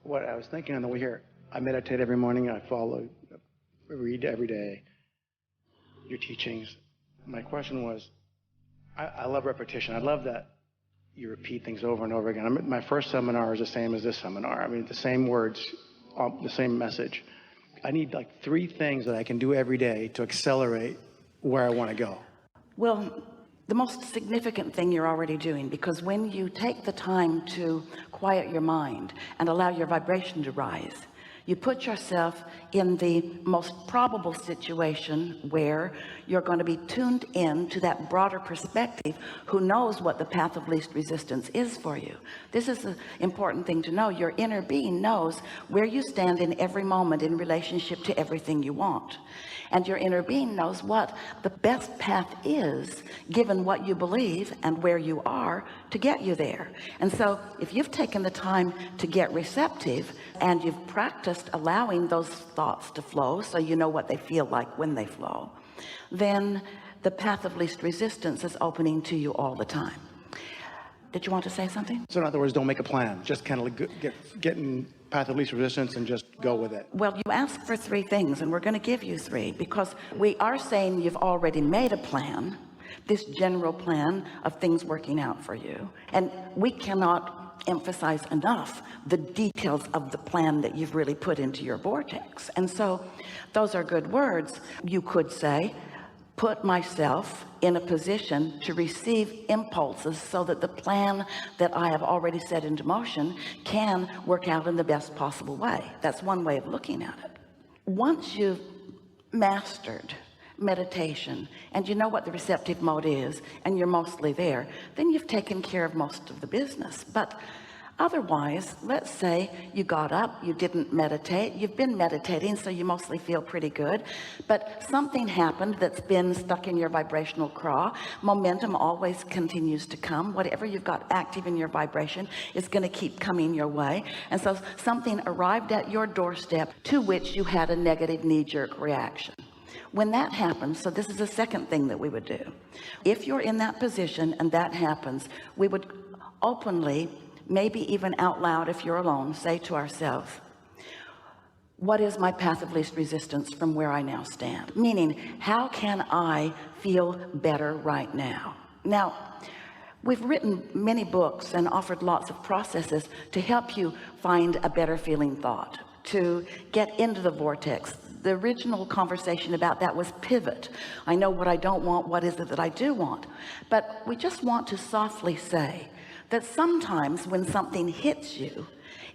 what I was thinking on the way here, I meditate every morning. I read every day your teachings. My question was, I love repetition. I love that you repeat things over and over again. My first seminar is the same as this seminar. I mean, the same words, the same message. I need like 3 things that I can do every day to accelerate where I want to go. Well, the most significant thing you're already doing, because when you take the time to quiet your mind and allow your vibration to rise, you put yourself in the most probable situation where you're going to be tuned in to that broader perspective who knows what the path of least resistance is for you. This is an important thing to know. Your inner being knows where you stand in every moment in relationship to everything you want. And your inner being knows what the best path is given what you believe and where you are to get you there. And so if you've taken the time to get receptive and you've practiced allowing those thoughts to flow so you know what they feel like when they flow, then the path of least resistance is opening to you all the time. Did you want to say something? So in other words, don't make a plan. Just kind of get in path of least resistance and just go with it. Well, you asked for 3 things, and we're going to give you 3 because we are saying you've already made a plan, this general plan of things working out for you. And we cannot emphasize enough the details of the plan that you've really put into your vortex. And so those are good words. You could say, put myself in a position to receive impulses so that the plan that I have already set into motion can work out in the best possible way. That's one way of looking at it. Once you've mastered meditation and you know what the receptive mode is and you're mostly there, then you've taken care of most of the business. But otherwise, let's say you got up, you didn't meditate, you've been meditating, so you mostly feel pretty good, but something happened that's been stuck in your vibrational craw. Momentum always continues to come. Whatever you've got active in your vibration is going to keep coming your way. And so something arrived at your doorstep to which you had a negative knee-jerk reaction. When that happens, so this is the second thing that we would do. If you're in that position and that happens, we would openly, maybe even out loud if you're alone, say to ourselves, what is my path of least resistance from where I now stand? Meaning, how can I feel better right now? Now, we've written many books and offered lots of processes to help you find a better feeling thought, to get into the vortex. The original conversation about that was pivot. I know what I don't want. What is it that I do want? But we just want to softly say that sometimes when something hits you,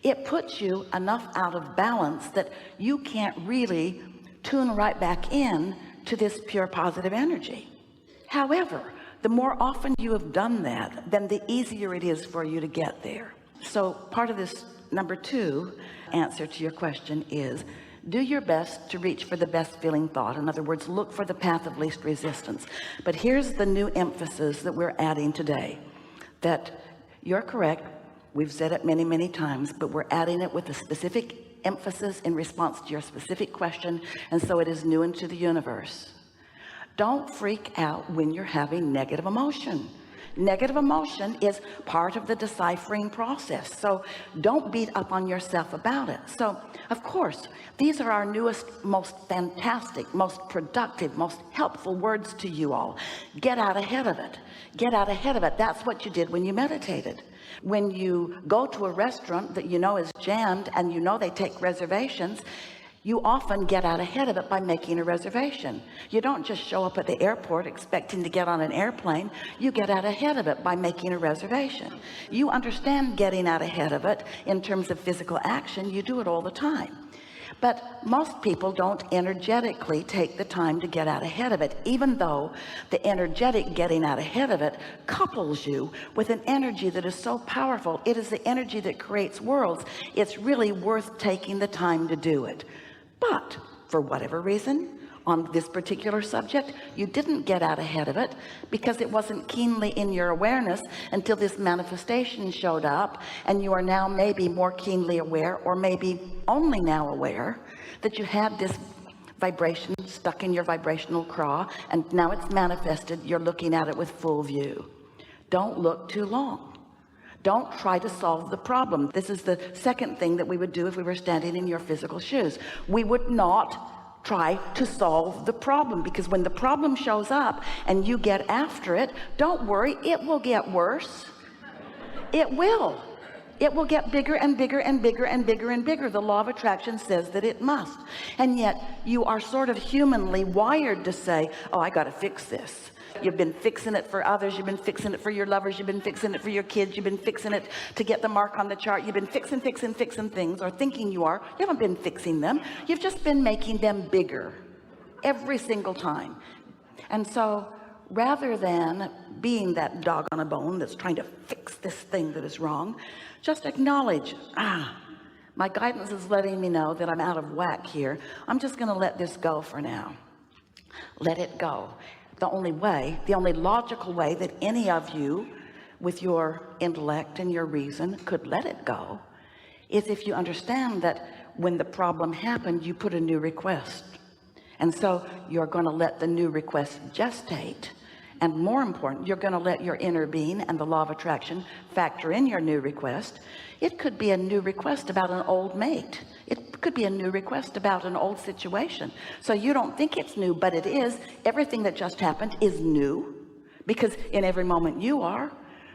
it puts you enough out of balance that you can't really tune right back in to this pure positive energy. However, the more often you have done that, then the easier it is for you to get there. So part of this number 2 answer to your question is, do your best to reach for the best feeling thought. In other words, look for the path of least resistance. But here's the new emphasis that we're adding today, that you're correct. We've said it many, many times, but we're adding it with a specific emphasis in response to your specific question. And so it is new into the universe. Don't freak out when you're having negative emotion. Negative emotion is part of the deciphering process. So don't beat up on yourself about it. So of course, these are our newest, most fantastic, most productive, most helpful words to you all. Get out ahead of it. Get out ahead of it. That's what you did when you meditated. When you go to a restaurant that you know is jammed and you know they take reservations, you often get out ahead of it by making a reservation. You don't just show up at the airport expecting to get on an airplane. You get out ahead of it by making a reservation. You understand getting out ahead of it in terms of physical action. You do it all the time. But most people don't energetically take the time to get out ahead of it, even though the energetic getting out ahead of it couples you with an energy that is so powerful. It is the energy that creates worlds. It's really worth taking the time to do it. But for whatever reason, on this particular subject, you didn't get out ahead of it because it wasn't keenly in your awareness until this manifestation showed up, and you are now maybe more keenly aware, or maybe only now aware, that you had this vibration stuck in your vibrational craw, and now it's manifested. You're looking at it with full view. Don't look too long. Don't try to solve the problem. This is the second thing that we would do if we were standing in your physical shoes. We would not try to solve the problem, because when the problem shows up and you get after it, don't worry, it will get worse. It will get bigger and bigger and bigger and bigger and bigger. The law of attraction says that it must. And yet you are sort of humanly wired to say, oh, I got to fix this. You've been fixing it for others. You've been fixing it for your lovers. You've been fixing it for your kids. You've been fixing it to get the mark on the chart. You've been fixing things, or thinking you are. You haven't been fixing them. You've just been making them bigger every single time. And so rather than being that dog on a bone that's trying to fix this thing that is wrong, just acknowledge, my guidance is letting me know that I'm out of whack here. I'm just going to let this go for now. Let it go. The only logical way that any of you with your intellect and your reason could let it go is if you understand that when the problem happened, you put a new request. And so you're going to let the new request gestate. And more important, you're going to let your inner being and the law of attraction factor in your new request. It could be a new request about an old mate. It could be a new request about an old situation. So you don't think it's new, but it is. Everything that just happened is new, because in every moment you are.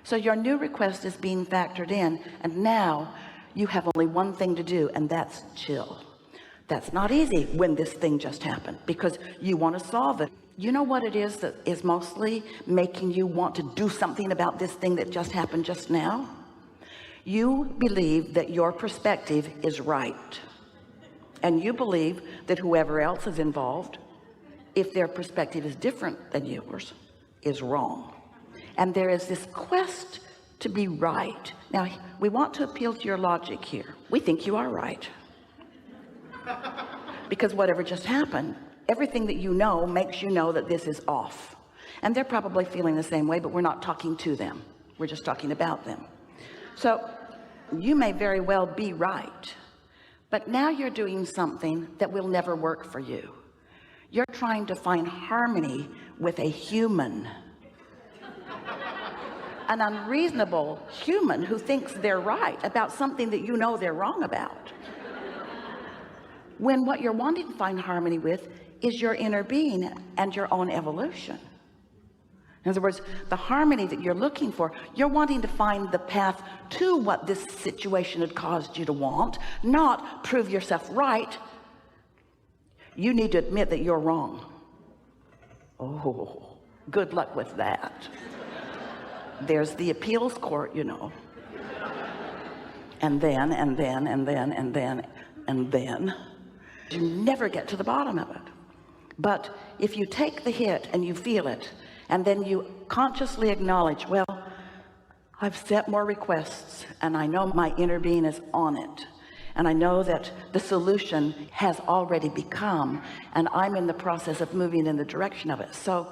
So your new request is being factored in. And now you have only one thing to do, and that's chill. That's not easy when this thing just happened, because you want to solve it. You know what it is that is mostly making you want to do something about this thing that just happened just now? You believe that your perspective is right. And you believe that whoever else is involved, if their perspective is different than yours, is wrong. And there is this quest to be right. Now, we want to appeal to your logic here. We think you are right. Because whatever just happened, everything that you know makes you know that this is off. And they're probably feeling the same way, but we're not talking to them. We're just talking about them. So you may very well be right, but now you're doing something that will never work for you. You're trying to find harmony with a human, an unreasonable human who thinks they're right about something that you know they're wrong about. When what you're wanting to find harmony with is your inner being and your own evolution. In other words, the harmony that you're looking for, you're wanting to find the path to what this situation had caused you to want, not prove yourself right. You need to admit that you're wrong. Oh, good luck with that. There's the appeals court, you know. And then. You never get to the bottom of it. But if you take the hit and you feel it, and then you consciously acknowledge, well, I've set more requests, and I know my inner being is on it, and I know that the solution has already become, and I'm in the process of moving in the direction of it. So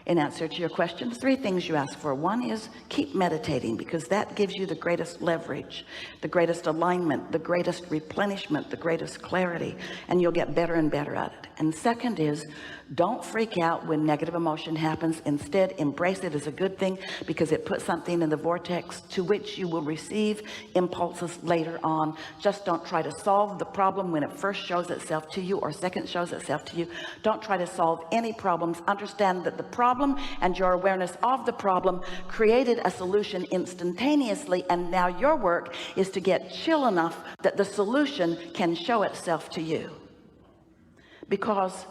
in answer to your question, 3 things you ask for. One is keep meditating, because that gives you the greatest leverage, the greatest alignment, the greatest replenishment, the greatest clarity, and you'll get better and better at it. And second is don't freak out when negative emotion happens. Instead, embrace it as a good thing, because it puts something in the vortex to which you will receive impulses later on. Just don't try to solve the problem when it first shows itself to you, or second shows itself to you. Don't try to solve any problems. Understand that the problem and your awareness of the problem created a solution instantaneously, and now your work is to get chill enough that the solution can show itself to you. Because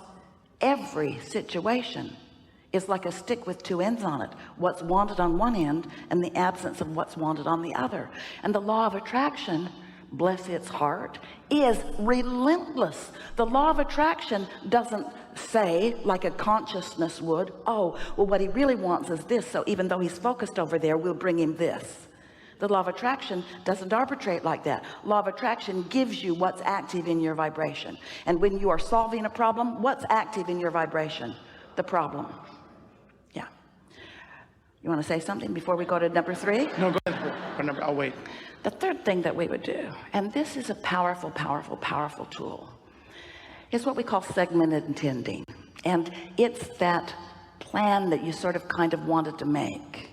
every situation is like a stick with 2 ends on it. What's wanted on one end and the absence of what's wanted on the other. And the law of attraction, bless its heart, is relentless. The law of attraction doesn't say, like a consciousness would, oh, well, what he really wants is this, so even though he's focused over there, we'll bring him this. The law of attraction doesn't arbitrate like that. Law of attraction gives you what's active in your vibration. And when you are solving a problem, what's active in your vibration? The problem. Yeah. You want to say something before we go to number 3? No, go ahead. I'll wait. The third thing that we would do, and this is a powerful, powerful, powerful tool, is what we call segmented intending. And it's that plan that you sort of kind of wanted to make.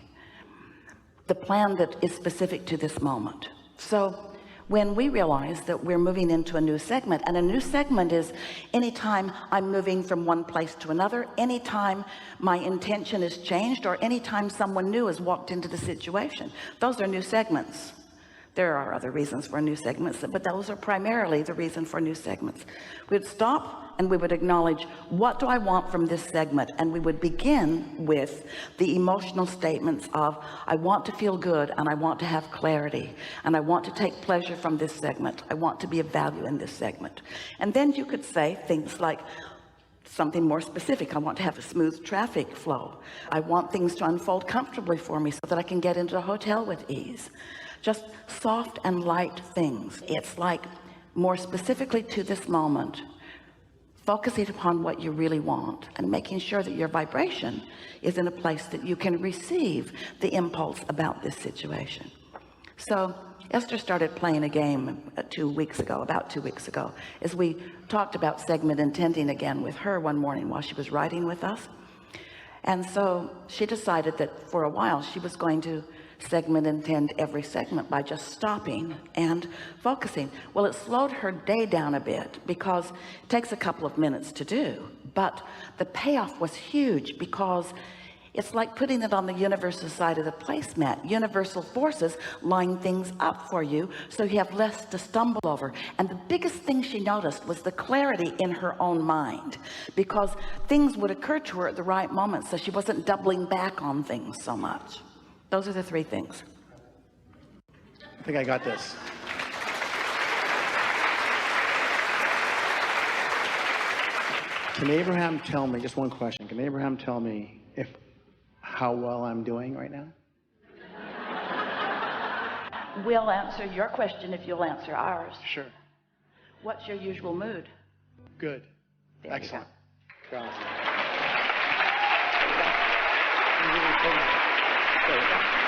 the plan that is specific to this moment. So when we realize that we're moving into a new segment, and a new segment is anytime I'm moving from one place to another, anytime my intention is changed, or anytime someone new has walked into the situation, those are new segments. There are other reasons for new segments, but those are primarily the reason for new segments. We'd stop and we would acknowledge, what do I want from this segment? And we would begin with the emotional statements of, I want to feel good, and I want to have clarity, and I want to take pleasure from this segment. I want to be of value in this segment. And then you could say things like something more specific. I want to have a smooth traffic flow. I want things to unfold comfortably for me so that I can get into a hotel with ease. Just soft and light things. It's like more specifically to this moment, focusing upon what you really want and making sure that your vibration is in a place that you can receive the impulse about this situation. So Esther started playing a game about 2 weeks ago, as we talked about segment intending again with her one morning while she was riding with us. And so she decided that for a while she was going to segment intend every segment by just stopping and focusing. Well, it slowed her day down a bit because it takes a couple of minutes to do, but the payoff was huge, because it's like putting it on the universal side of the placemat. Universal forces line things up for you so you have less to stumble over. And the biggest thing she noticed was the clarity in her own mind, because things would occur to her at the right moment, so she wasn't doubling back on things so much. Those are the 3 things. I think I got this. Can Abraham tell me, just one question, can Abraham tell me how well I'm doing right now? We'll answer your question if you'll answer ours. Sure. What's your usual mood? Good. There Excellent. You go. Awesome. There you go.